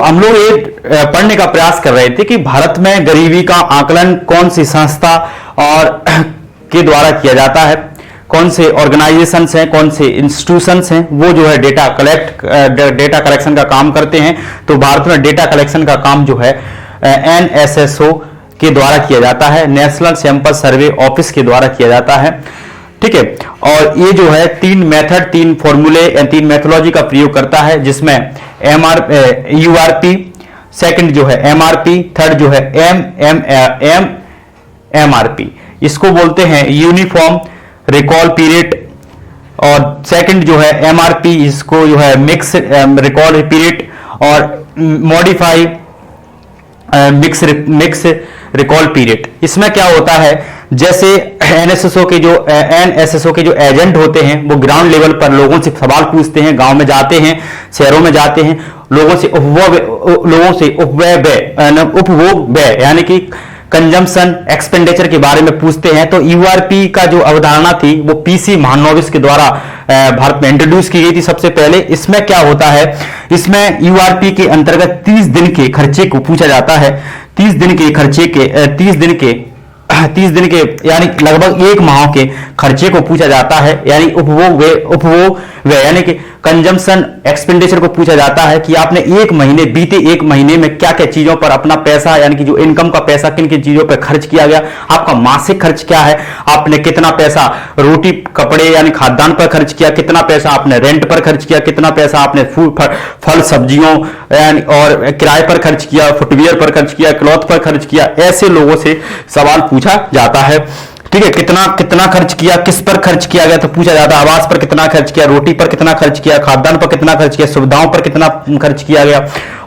हम लोग ये पढ़ने का प्रयास कर रहे थे कि भारत में गरीबी का आकलन कौन सी संस्था और के द्वारा किया जाता है, कौन से ऑर्गेनाइजेशंस हैं, कौन से इंस्टीट्यूशंस हैं, वो जो है डेटा कलेक्शन का काम करते हैं। तो भारत में डेटा कलेक्शन का काम जो है NSSO के द्वारा किया जाता है, नेशनल सैंपल सर्वे ऑफिस के द्वारा किया जाता है। ठीक है, और ये जो है तीन फॉर्मूले, तीन मेथोलॉजी का प्रयोग करता है, जिसमें URP, सेकंड जो है MRP, थर्ड जो है MRP। इसको बोलते हैं यूनिफॉर्म रिकॉल पीरियड, और सेकंड जो है MRP, इसको जो है मिक्स रिकॉल पीरियड, और मॉडिफाई मिक्स रिकॉल पीरियड। इसमें क्या होता है, जैसे NSSO के जो एजेंट होते हैं वो ग्राउंड लेवल पर लोगों से सवाल पूछते हैं, गांव में जाते हैं, शहरों में जाते हैं, लोगों से उपभोग व्यय यानी कि कंजम्पशन एक्सपेंडिचर के बारे में पूछते हैं। तो URP का जो अवधारणा थी वो PC महानोबिस के द्वारा भारत में इंट्रोड्यूस की गई थी सबसे पहले। इसमें क्या होता है, इसमें URP के अंतर्गत 30 दिन के खर्चे को पूछा जाता है। 30 दिन के यानी लगभग 1 माह के खर्चे को पूछा जाता है, यानी उपभोग व्यय यानी कि कंजम्पशन एक्सपेंडिचर को पूछा जाता है कि आपने बीते एक महीने में क्या क्या चीजों पर अपना पैसा यानी कि जो इनकम का पैसा किन किन चीजों पर खर्च किया गया, आपका मासिक खर्च क्या है, आपने कितना पैसा रोटी कपड़े यानी खाद्यान्न पर खर्च किया, कितना पैसा आपने रेंट पर खर्च किया, कितना पैसा आपने फल सब्जियों और किराए पर खर्च किया, फुटवियर पर खर्च किया, क्लॉथ पर खर्च किया। ऐसे लोगों से सवाल पूछा जाता है। ठीक है, कितना खर्च किया, किस पर खर्च किया गया, तो पूछा जाता है आवास पर कितना खर्च किया, रोटी पर कितना खर्च किया, खाद्यान्न पर कितना खर्च किया, सुविधाओं पर कितना खर्च किया गया,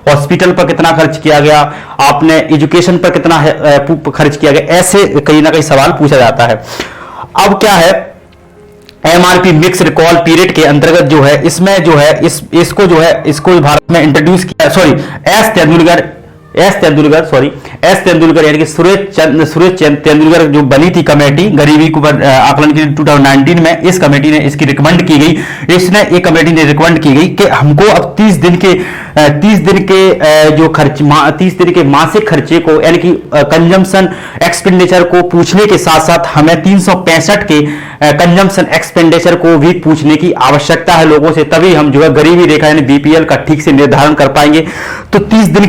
हॉस्पिटल पर कितना खर्च किया गया, आपने एजुकेशन पर कितना खर्च किया गया। ऐसे कहीं ना कहीं सवाल पूछा जाता है। अब क्या है, MRP मिक्स रिकॉल पीरियड के अंतर्गत जो है, इसमें जो है इसको भारत में इंट्रोड्यूस किया, एस तेंदुलकर यानी कि सुरेश तेंदुलकर जो बनी थी कमेटी गरीबी को आकलन के 2019 में, इस कमेटी ने इसकी रिकमेंड की गई। इसने एक कमेटी ने रिकमेंड की गई कि हमको अब 30 दिन के मासिक खर्चे को यानी कि कंजम्पशन एक्सपेंडिचर को पूछने के साथ साथ हमें 365 के कंजम्पशन एक्सपेंडिचर को भी पूछने की आवश्यकता है लोगों से, तभी हम जो है गरीबी रेखा यानी BPL का ठीक से निर्धारण कर पाएंगे। तो 30 दिन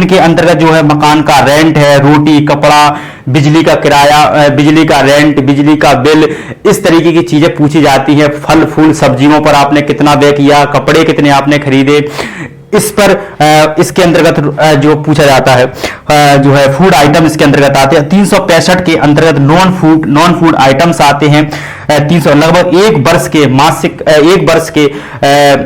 के अंतर्गत जो है मकान का रेंट है, रोटी कपड़ा, बिजली का किराया, बिजली का रेंट, बिजली का बिल, इस तरीके की चीजें पूछी जाती हैं। फल फूल सब्जियों पर आपने कितना व्यय किया, कपड़े कितने आपने खरीदे, इस पर इसके अंतर्गत जो पूछा जाता है जो है फूड आइटम इसके अंतर्गत आते हैं। 365 के अंतर्गत नॉन फूड आइटम्स आते हैं। 300 लगभग एक वर्ष के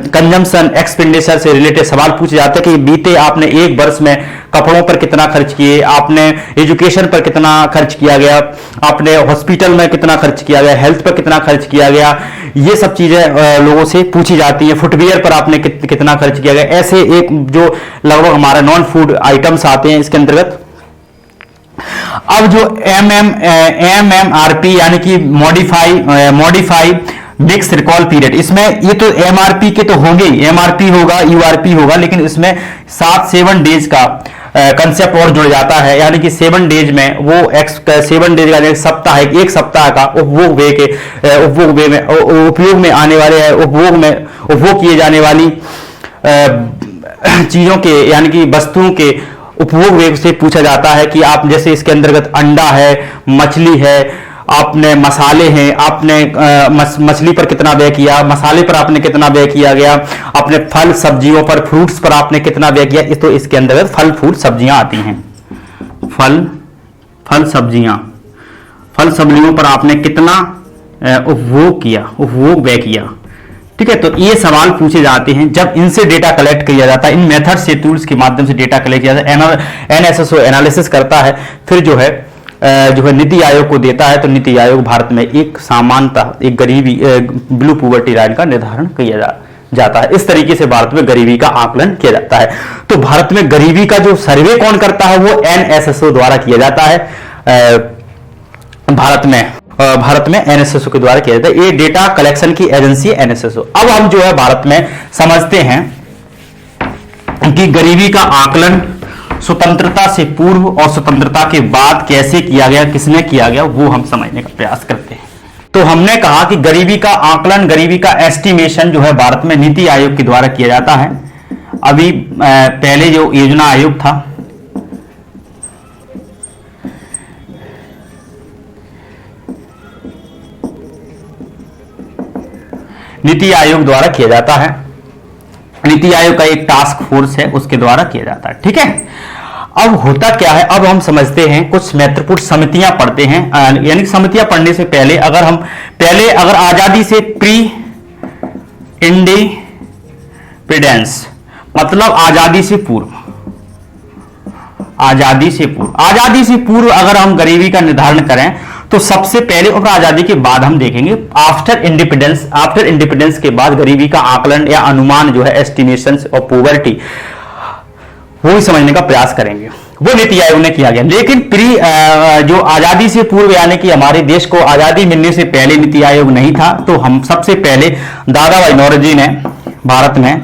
कंजम्पशन एक्सपेंडिचर से रिलेटेड सवाल पूछे जाते हैं कि बीते आपने एक वर्ष में कपड़ों पर कितना खर्च किए, आपने एजुकेशन पर कितना खर्च किया गया, आपने हॉस्पिटल में कितना खर्च किया गया, हेल्थ पर कितना खर्च किया गया, ये सब चीजें लोगों से पूछी जाती हैं। फुटवियर पर आपने कितना खर्च किया गया। ऐसे एक जो लगभग हमारा नॉन फूड आइटम्स आते हैं इसके अंतर्गत। अब जो MMRP यानी कि मॉडिफाई मिक्स रिकॉल पीरियड, इसमें ये तो MRP के तो होंगे, MRP होगा URP होगा, लेकिन इसमें 7 डेज का कंसेप्ट और जुड़ जाता है, यानी कि 7 डेज में वो 7 डेज का एक सप्ताह का उपयोग में आने वाले उपभोग किए जाने वाली चीजों के यानी कि वस्तुओं के उपभोग व्यय से पूछा जाता है कि आप जैसे इसके अंतर्गत अंडा है, मछली है, आपने मसाले हैं, आपने मछली पर कितना व्यय किया, मसाले पर आपने कितना व्यय किया गया, आपने फल सब्जियों पर फ्रूट्स पर आपने कितना व्यय किया। तो इसके अंतर्गत फल फूल सब्जियां आती हैं। फल सब्जियों पर आपने कितना उपभोग व्यय किया। ठीक है, तो ये सवाल पूछे जाते हैं जब इनसे डेटा कलेक्ट किया जाता है, इन मेथड से टूल्स के माध्यम से डेटा कलेक्ट किया जाता है। NSSO एनालिसिस करता है, फिर जो है नीति आयोग को देता है। तो नीति आयोग भारत में एक गरीबी ब्लू पॉवर्टी लाइन का निर्धारण किया जाता है। इस तरीके से भारत में गरीबी का आकलन किया जाता है। तो भारत में गरीबी का जो सर्वे कौन करता है वो NSSO द्वारा किया जाता है। भारत में NSSO के द्वारा किया जाता है। ये डेटा कलेक्शन की एजेंसी NSSO। अब हम जो है भारत में समझते हैं कि गरीबी का आकलन स्वतंत्रता से पूर्व और स्वतंत्रता के बाद कैसे किया गया, किसने किया गया, वो हम समझने का प्रयास करते हैं। तो हमने कहा कि गरीबी का आकलन, गरीबी का एस्टिमेशन जो है भारत में नीति आयोग के द्वारा किया जाता है। अभी पहले जो योजना आयोग था, नीति आयोग द्वारा किया जाता है। नीति आयोग का एक टास्क फोर्स है, उसके द्वारा किया जाता है। ठीक है, अब होता क्या है, अब हम समझते हैं, कुछ महत्वपूर्ण समितियां पढ़ते हैं। यानी समितियां पढ़ने से पहले अगर आजादी से प्री इंडिपेंडेंस, मतलब आजादी से पूर्व अगर हम गरीबी का निर्धारण करें तो सबसे पहले, और आजादी के बाद हम देखेंगे आफ्टर इंडिपेंडेंस के बाद गरीबी का आकलन या अनुमान जो है, एस्टिमेशन और पॉवर्टी, वो ही समझने का प्रयास करेंगे। वो नीति आयोग ने किया गया। लेकिन जो आजादी से पूर्व यानी कि हमारे देश को आजादी मिलने से पहले नीति आयोग नहीं था, तो हम सबसे पहले दादा भाई नौरोजी ने भारत में,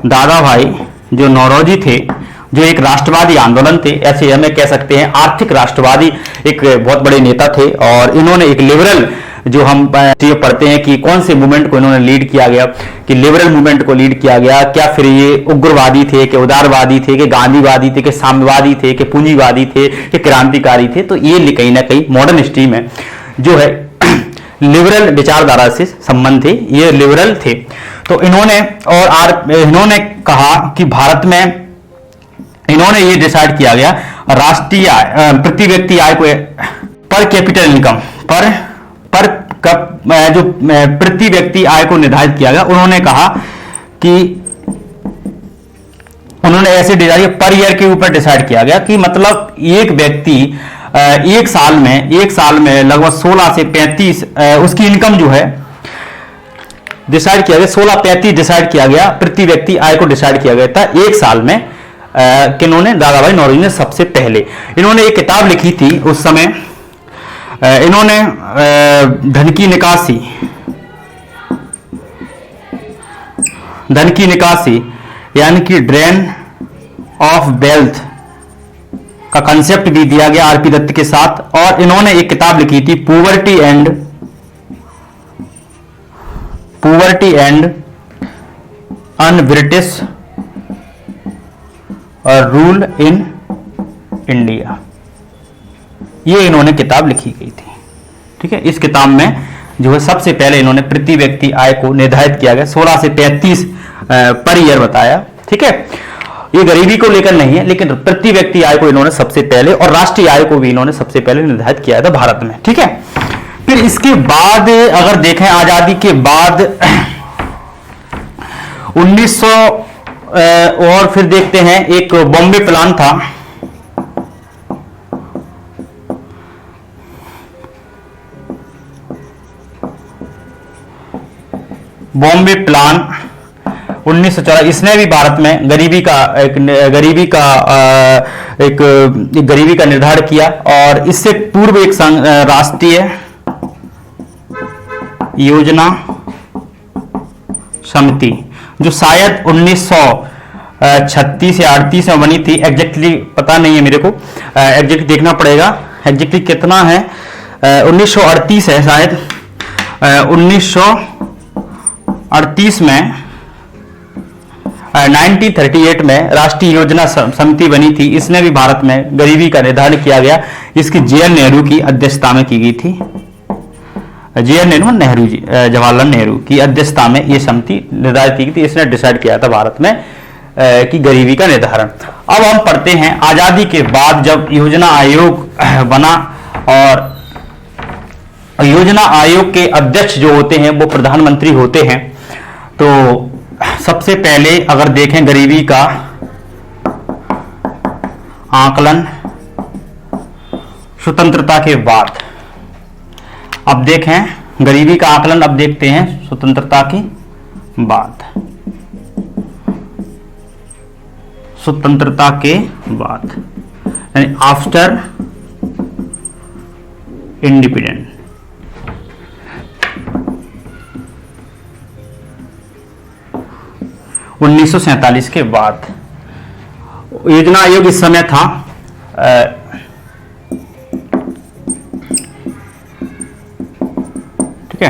दादा भाई जो नौरोजी थे, जो एक राष्ट्रवादी आंदोलन थे, ऐसे हमें कह सकते हैं आर्थिक राष्ट्रवादी एक बहुत बड़े नेता थे। और इन्होंने एक लिबरल, जो हम पढ़ते हैं कि कौन से मूवमेंट को इन्होंने लीड किया गया, कि लिबरल मूवमेंट को लीड किया गया, क्या फिर ये उग्रवादी थे, कि उदारवादी थे, कि गांधीवादी थे, कि साम्यवादी थे, कि पूंजीवादी थे, कि क्रांतिकारी थे। तो ये कहीं ना कहीं मॉडर्न हिस्ट्री में जो है लिबरल विचारधारा से संबंध थे, ये लिबरल थे। तो इन्होंने कहा कि भारत में, इन्होंने ये डिसाइड किया गया राष्ट्रीय प्रति व्यक्ति आय को, पर कैपिटल इनकम, जो प्रति व्यक्ति आय को निर्धारित किया गया। उन्होंने कहा कि उन्होंने ऐसे डिसाइड पर ईयर के ऊपर डिसाइड किया गया कि मतलब एक व्यक्ति एक साल में लगभग 16 से 35 उसकी इनकम जो है डिसाइड किया गया, 16-35 डिसाइड किया गया, प्रति व्यक्ति आय को डिसाइड किया गया था एक साल में। किन्होंने, दादा भाई नौरोजी ने सबसे पहले इन्होंने एक किताब लिखी थी उस समय। इन्होंने धन की निकासी यानी कि ड्रेन ऑफ वेल्थ का कंसेप्ट भी दिया गया आरपी दत्त के साथ। और इन्होंने एक किताब लिखी थी poverty and un British rule in India, ये इन्होंने किताब लिखी गई थी। ठीक है, इस किताब में जो है सबसे पहले इन्होंने प्रति व्यक्ति आय को निर्धारित किया गया 16 से 35 पर ईयर बताया। ठीक है, ये गरीबी को लेकर नहीं है, लेकिन प्रति व्यक्ति आय को इन्होंने सबसे पहले, और राष्ट्रीय आय को भी इन्होंने सबसे पहले निर्धारित किया था भारत में। ठीक है, फिर इसके बाद अगर देखें आजादी के बाद 1900 और फिर देखते हैं एक बॉम्बे प्लान था। बॉम्बे प्लान 1914, इसने भी भारत में गरीबी का निर्धारण किया। और इससे पूर्व एक राष्ट्रीय योजना समिति जो शायद 1936 या 38 में बनी थी, एग्जैक्टली पता नहीं है मेरे को, एग्जैक्ट देखना पड़ेगा एग्जैक्टली कितना है, 1938 है शायद। 1938 में 1938 में राष्ट्रीय योजना समिति बनी थी। इसने भी भारत में गरीबी का निर्धारण किया गया। इसकी JN नेहरू की अध्यक्षता में की गई थी। JN नेहरू जी, जवाहरलाल नेहरू की अध्यक्षता में यह समिति निर्धारित की गई थी। इसने डिसाइड किया था भारत में कि गरीबी का निर्धारण। अब हम पढ़ते हैं आजादी के बाद जब योजना आयोग बना, और योजना आयोग के अध्यक्ष जो होते हैं वो प्रधानमंत्री होते हैं। तो सबसे पहले अगर देखें गरीबी का आकलन स्वतंत्रता के बाद, अब देखें गरीबी का आकलन, अब देखते हैं स्वतंत्रता के बाद। स्वतंत्रता के बाद यानी आफ्टर इंडिपेंडेंस। 1947 के बाद योजना आयोग इस समय था ठीक है।